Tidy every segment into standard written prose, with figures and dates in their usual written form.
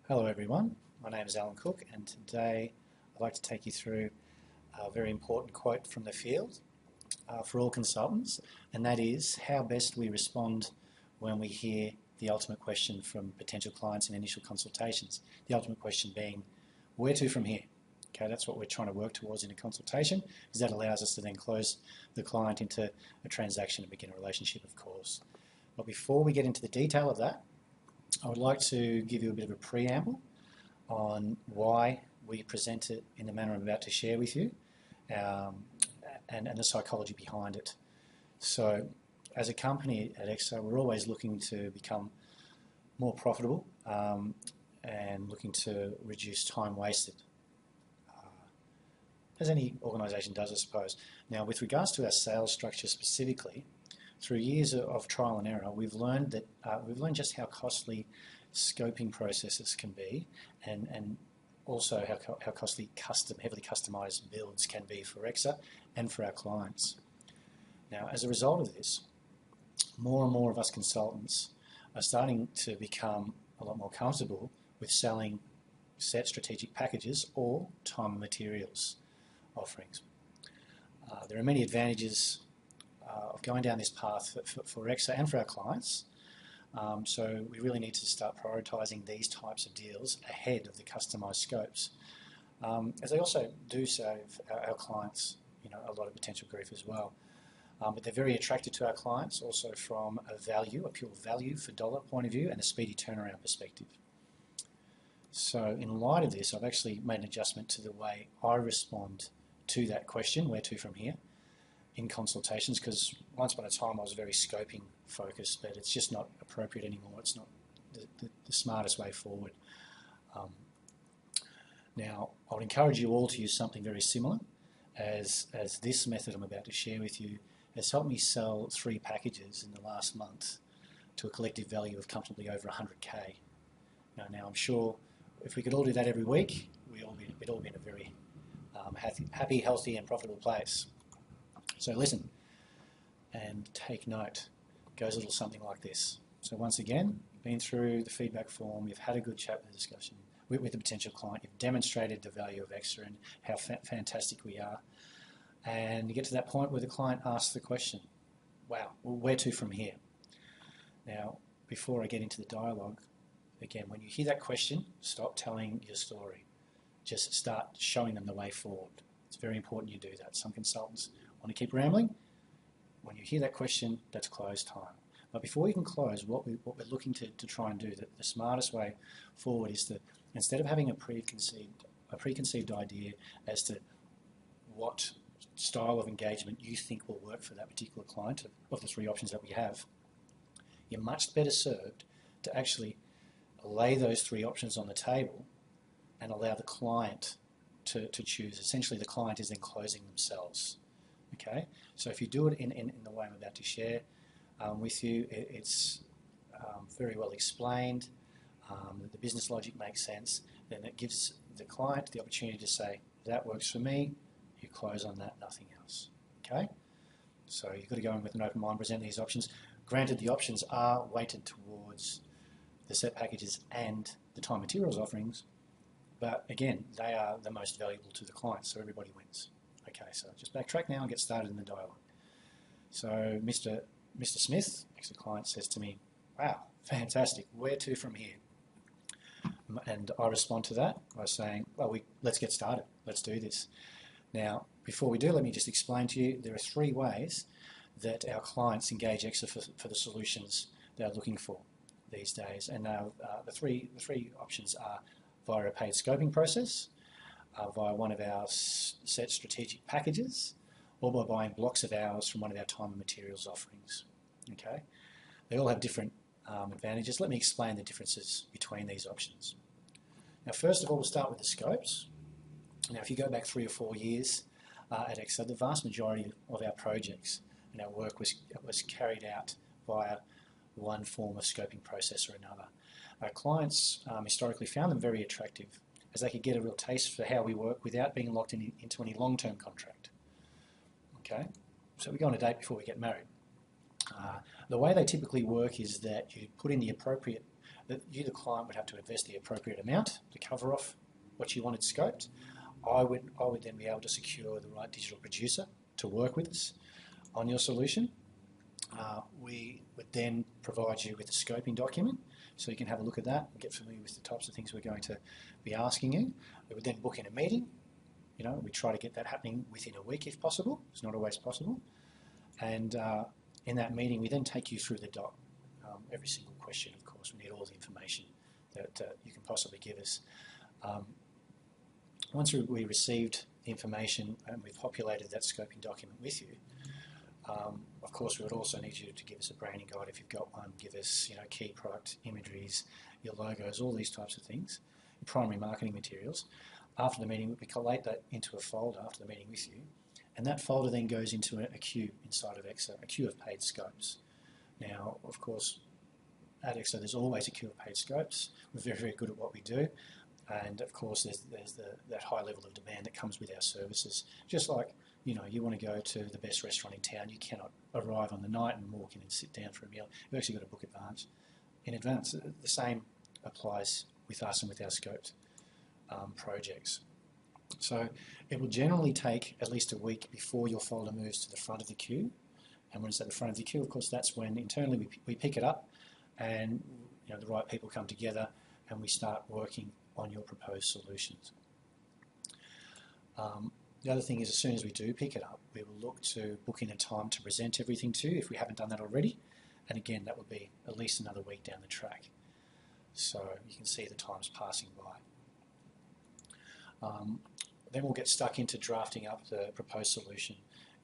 Hello everyone, my name is Alan Cook and today I'd like to take you through a very important quote from the field for all consultants, and that is how best we respond when we hear the ultimate question from potential clients in initial consultations. The ultimate question being, where to from here? Okay, that's what we're trying to work towards in a consultation, because that allows us to then close the client into a transaction and begin a relationship, of course. But before we get into the detail of that, I would like to give you a bit of a preamble on why we present it in the manner I'm about to share with you, and the psychology behind it. So as a company at EXA, we're always looking to become more profitable and looking to reduce time wasted, as any organisation does, I suppose. Now, with regards to our sales structure specifically, through years of trial and error, we've learned just how costly scoping processes can be, and also how costly heavily customised builds can be for EXA and for our clients. Now, as a result of this, more and more of us consultants are starting to become a lot more comfortable with selling set strategic packages or time and materials offerings. There are many advantages of going down this path for EXA and for our clients. So we really need to start prioritising these types of deals ahead of the customised scopes, as they also do save our clients, a lot of potential grief as well. But they're very attracted to our clients also from a pure value for dollar point of view, and a speedy turnaround perspective. So in light of this, I've actually made an adjustment to the way I respond to that question, where to from here, in consultations, because once upon a time I was very scoping focused, but it's just not appropriate anymore. It's not the smartest way forward. Now, I would encourage you all to use something very similar, as this method I'm about to share with you has helped me sell 3 packages in the last month to a collective value of comfortably over 100k. Now I'm sure if we could all do that every week, we'd all be in a very happy, healthy and profitable place. So listen and take note. It goes a little something like this. So once again, been through the feedback form, you've had a good chat with the discussion with the potential client, you've demonstrated the value of EXA and how fantastic we are, and you get to that point where the client asks the question, wow, well, where to from here? Now, before I get into the dialogue, again, when you hear that question, stop telling your story. Just start showing them the way forward. It's very important you do that. Some consultants want to keep rambling. When you hear that question, that's close time. But before we can close, what we're looking to try and do, the smartest way forward is to, instead of having a preconceived idea as to what style of engagement you think will work for that particular client of the 3 options that we have, you're much better served to actually lay those 3 options on the table and allow the client to choose. Essentially, the client is then closing themselves. Okay, so if you do it in the way I'm about to share with you, it's very well explained, the business logic makes sense, then it gives the client the opportunity to say, that works for me, you close on that, nothing else. Okay, so you've got to go in with an open mind, present these options. Granted, the options are weighted towards the set packages and the time materials offerings, but again, they are the most valuable to the client, so everybody wins. Okay, so just backtrack now and get started in the dialogue. So Mr. Smith, EXA client, says to me, wow, fantastic, where to from here? And I respond to that by saying, well, let's get started, let's do this. Now, before we do, let me just explain to you, there are 3 ways that our clients engage EXA for the solutions they're looking for these days. And now the three options are via a paid scoping process, via one of our set strategic packages, or by buying blocks of hours from one of our time and materials offerings. Okay, they all have different advantages. Let me explain the differences between these options. Now, first of all, we'll start with the scopes. Now, if you go back 3 or 4 years at EXA, the vast majority of our projects and our work was carried out via one form of scoping process or another. Our clients historically found them very attractive, as they could get a real taste for how we work without being locked into any long-term contract. Okay, so we go on a date before we get married. The way they typically work is that you put in the appropriate that you, the client, would have to invest the appropriate amount to cover off what you wanted scoped. I would then be able to secure the right digital producer to work with us on your solution. We would then provide you with a scoping document so you can have a look at that and get familiar with the types of things we're going to be asking you. We would then book in a meeting. We try to get that happening within a week if possible. It's not always possible. And in that meeting, we then take you through the doc. Every single question, of course, we need all the information that you can possibly give us. Once we received the information and we've populated that scoping document with you, of course, we would also need you to give us a branding guide if you've got one. Give us, key product imageries, your logos, all these types of things, your primary marketing materials. After the meeting, we collate that into a folder after the meeting with you, and that folder then goes into a queue inside of EXA, a queue of paid scopes. Now, of course, at EXA, there's always a queue of paid scopes. We're very, very good at what we do. And of course, there's that high level of demand that comes with our services. Just like, you want to go to the best restaurant in town, you cannot arrive on the night and walk in and sit down for a meal. You've actually got to book in advance. The same applies with us and with our scoped projects. So it will generally take at least a week before your folder moves to the front of the queue. And when it's at the front of the queue, of course, that's when internally we pick it up and the right people come together and we start working on your proposed solutions. The other thing is, as soon as we do pick it up, we will look to book in a time to present everything to you if we haven't done that already. And again, that would be at least another week down the track. So you can see the time's passing by. Then we'll get stuck into drafting up the proposed solution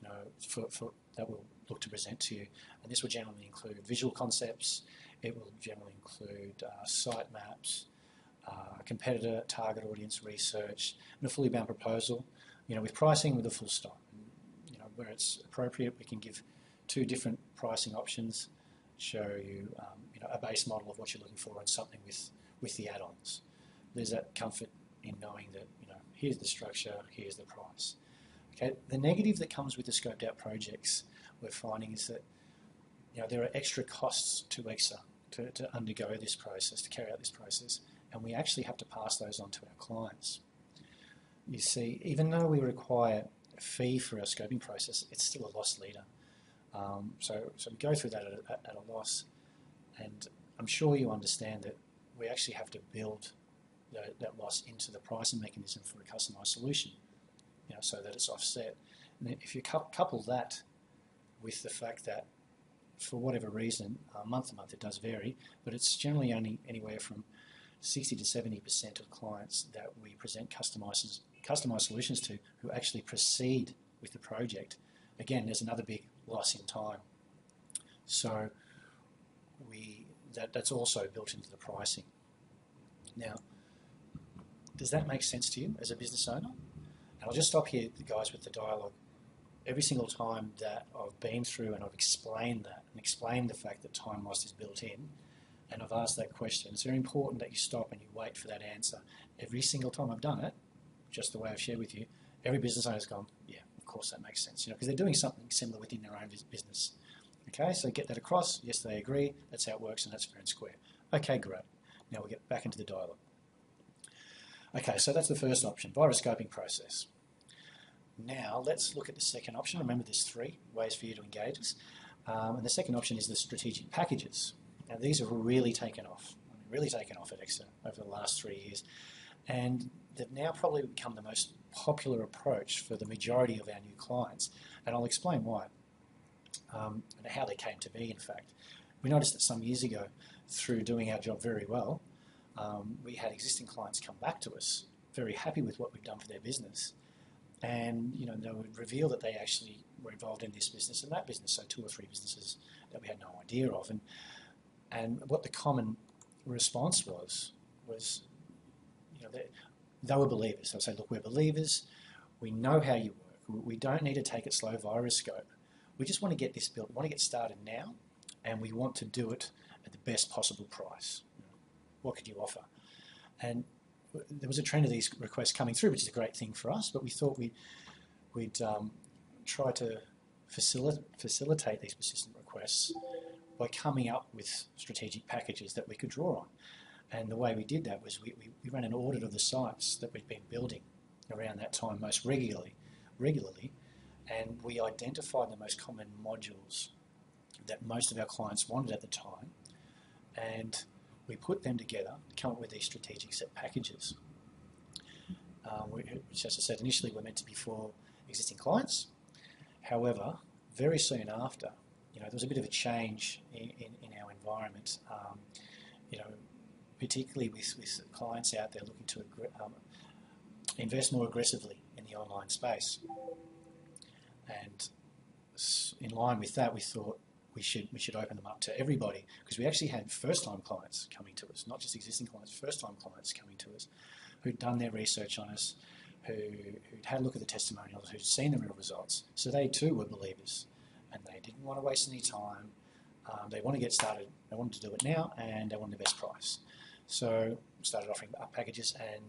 that we'll look to present to you. And this will generally include visual concepts. It will generally include site maps, competitor target audience research, and a fully bound proposal, with pricing with a full stop. Where it's appropriate, we can give 2 different pricing options, show you, a base model of what you're looking for and something with the add-ons. There's that comfort in knowing that, here's the structure, here's the price. Okay, the negative that comes with the scoped out projects we're finding is that, there are extra costs to EXA to undergo this process, to carry out this process, and we actually have to pass those on to our clients. You see, even though we require a fee for our scoping process, it's still a loss leader. So we go through that at a loss, and I'm sure you understand that we actually have to build that loss into the pricing mechanism for a customised solution, so that it's offset. And if you couple that with the fact that, for whatever reason, month to month it does vary, but it's generally only anywhere from 60 to 70% of clients that we present customised solutions to who actually proceed with the project. Again, there's another big loss in time. So that's also built into the pricing. Now, does that make sense to you as a business owner? And I'll just stop here, guys, with the dialogue. Every single time that I've been through and I've explained that and explained the fact that time lost is built in, and I've asked that question, it's very important that you stop and you wait for that answer. Every single time I've done it, just the way I've shared with you, every business owner's gone, yeah, of course that makes sense, because they're doing something similar within their own business. Okay, so get that across. Yes, they agree. That's how it works, and that's fair and square. Okay, great. Now we'll get back into the dialogue. Okay, so that's the first option, via a scoping process. Now let's look at the second option. Remember, there's 3 ways for you to engage us. And the second option is the strategic packages. Now these have really taken off. Really taken off at EXA over the last 3 years. And they've now probably become the most popular approach for the majority of our new clients. And I'll explain why. And how they came to be, in fact. We noticed that some years ago, through doing our job very well, we had existing clients come back to us, very happy with what we've done for their business. And they would reveal that they actually were involved in this business and that business, so 2 or 3 businesses that we had no idea of. And what the common response was they were believers. They'll say, look, we're believers, we know how you work, we don't need to take it slow via a scope. We just want to get this built, we want to get started now, and we want to do it at the best possible price. What could you offer? And there was a trend of these requests coming through, which is a great thing for us, but we thought we'd try to facilitate these persistent requests by coming up with strategic packages that we could draw on. And the way we did that was we ran an audit of the sites that we'd been building around that time most regularly, and we identified the most common modules that most of our clients wanted at the time, and we put them together to come up with these strategic set packages, which, as I said, initially were meant to be for existing clients. However, very soon after, there was a bit of a change in our environment, particularly with clients out there looking to invest more aggressively in the online space. And in line with that, we thought we should open them up to everybody, because we actually had first-time clients coming to us, not just existing clients, first-time clients coming to us who'd done their research on us, who'd had a look at the testimonials, who'd seen the real results. So they too were believers, and they didn't want to waste any time. They want to get started. They wanted to do it now, and they wanted the best price. So we started offering up packages, and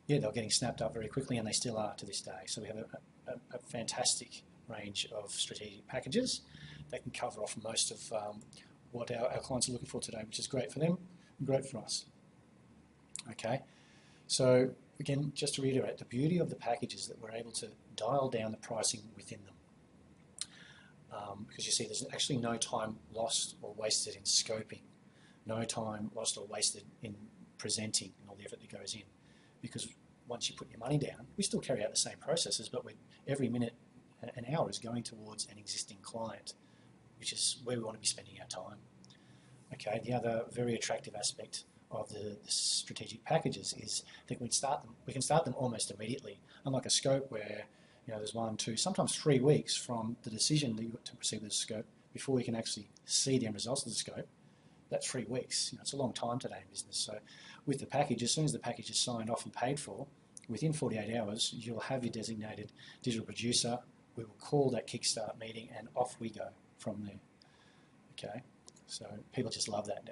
yeah, they were getting snapped up very quickly, and they still are to this day. So we have a fantastic range of strategic packages that can cover off most of what our clients are looking for today, which is great for them and great for us. Okay, so again, just to reiterate, the beauty of the package is that we're able to dial down the pricing within them. Because you see, there's actually no time lost or wasted in scoping, no time lost or wasted in presenting and all the effort that goes in. Because once you put your money down, we still carry out the same processes, but every minute, an hour is going towards an existing client, which is where we want to be spending our time. Okay, the other very attractive aspect of the strategic packages is that we can start them almost immediately, unlike a scope where there's 1, 2, sometimes 3 weeks from the decision to proceed with the scope before we can actually see the end results of the scope. That's 3 weeks. It's a long time today in business. So with the package, as soon as the package is signed off and paid for, within 48 hours, you'll have your designated digital producer. We will call that Kickstart meeting, and off we go from there. Okay, so people just love that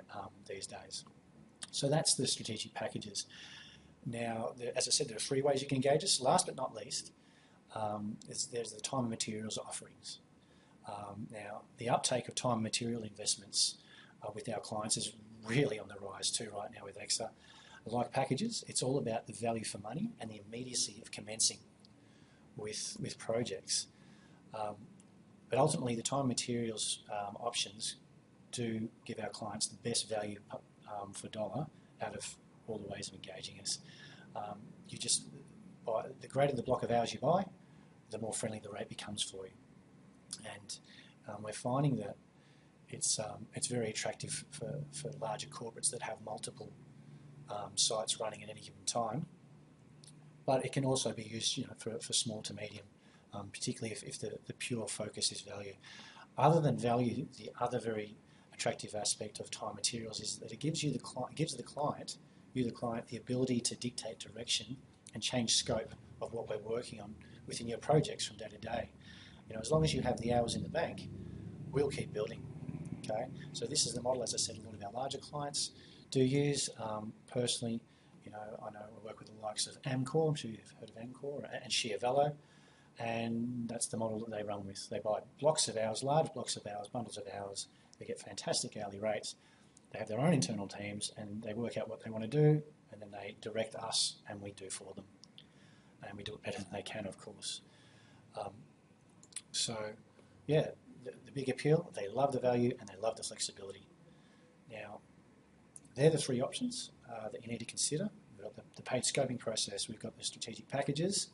these days. So that's the strategic packages. Now, as I said, there are 3 ways you can engage us. Last but not least, there's the time and materials offerings. Now, the uptake of time and material investments with our clients is really on the rise too right now with EXA. Like packages, it's all about the value for money and the immediacy of commencing with projects. But ultimately, the time and materials options do give our clients the best value for dollar out of all the ways of engaging us. The greater the block of hours you buy, the more friendly the rate becomes for you. And we're finding that it's very attractive for larger corporates that have multiple sites running at any given time. But it can also be used for small to medium, particularly if the pure focus is value. Other than value, the other very attractive aspect of time materials is that it gives the client the ability to dictate direction and change scope of what we're working on within your projects from day to day. As long as you have the hours in the bank, we'll keep building. Okay, so this is the model, as I said, a lot of our larger clients do use. Personally, I know I work with the likes of Amcor. I'm sure you've heard of Amcor, and Chiavello, and that's the model that they run with. They buy blocks of hours, large blocks of hours, bundles of hours. They get fantastic hourly rates. They have their own internal teams, and they work out what they want to do, and then they direct us, and we do for them. And we do it better than they can, of course. So, yeah, the big appeal, they love the value and they love the flexibility. Now, they're the 3 options that you need to consider. We've got the paid scoping process, we've got the strategic packages,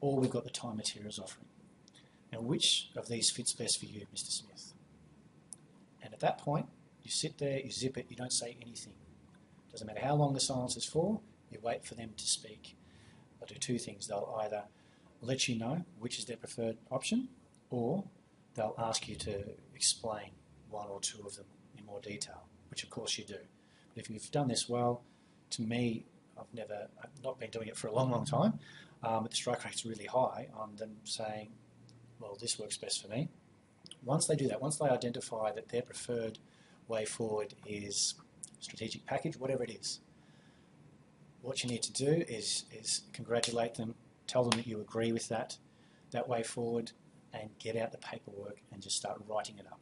or we've got the time materials offering. Now, which of these fits best for you, Mr. Smith? And at that point, you sit there, you zip it, you don't say anything. Doesn't matter how long the silence is for, you wait for them to speak. They'll do 2 things. They'll either let you know which is their preferred option, or they'll ask you to explain 1 or 2 of them in more detail, which of course you do. But if you've done this well, to me, I've not been doing it for a long, long time, but the strike rate's really high on them saying, well, this works best for me. Once they do that, once they identify that their preferred way forward is strategic package, whatever it is, what you need to do is congratulate them, tell them that you agree with that way forward, and get out the paperwork and just start writing it up.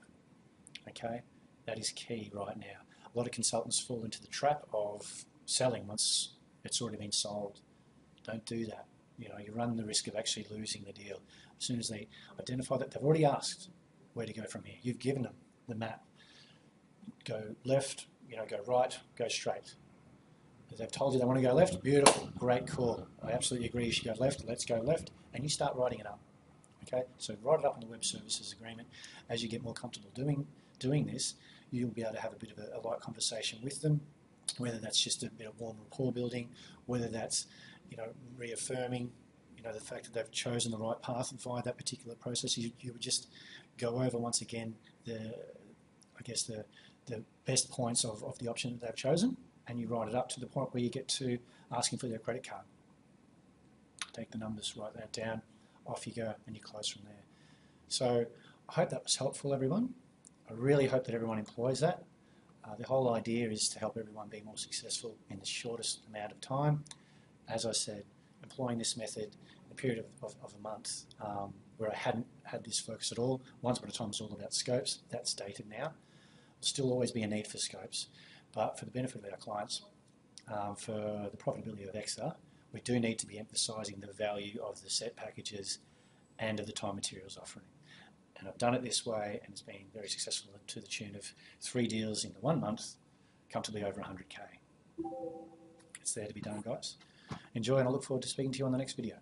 Okay? That is key right now. A lot of consultants fall into the trap of selling once it's already been sold. Don't do that. You know, you run the risk of actually losing the deal. As soon as they identify that, they've already asked where to go from here. You've given them the map. Go left, you know, go right, go straight. If they've told you they want to go left, beautiful, great call. I absolutely agree you should go left, let's go left, and you start writing it up. Okay, so write it up in the web services agreement. As you get more comfortable doing this, you'll be able to have a bit of a light conversation with them, whether that's just a bit of warm rapport building, whether that's, you know, reaffirming, you know, the fact that they've chosen the right path via that particular process. You would just go over once again the best points of the option that they've chosen, and you write it up to the point where you get to asking for their credit card. Take the numbers, write that down, off you go, and you close from there. So I hope that was helpful, everyone. I really hope that everyone employs that. The whole idea is to help everyone be more successful in the shortest amount of time. As I said, employing this method in a period of a month where I hadn't had this focus at all. Once upon a time it was all about scopes. That's dated now. There'll still always be a need for scopes, but for the benefit of our clients, for the profitability of EXA, we do need to be emphasising the value of the set packages and of the time materials offering. And I've done it this way, and it's been very successful to the tune of 3 deals in the 1 month, comfortably over 100K. It's there to be done, guys. Enjoy, and I look forward to speaking to you on the next video.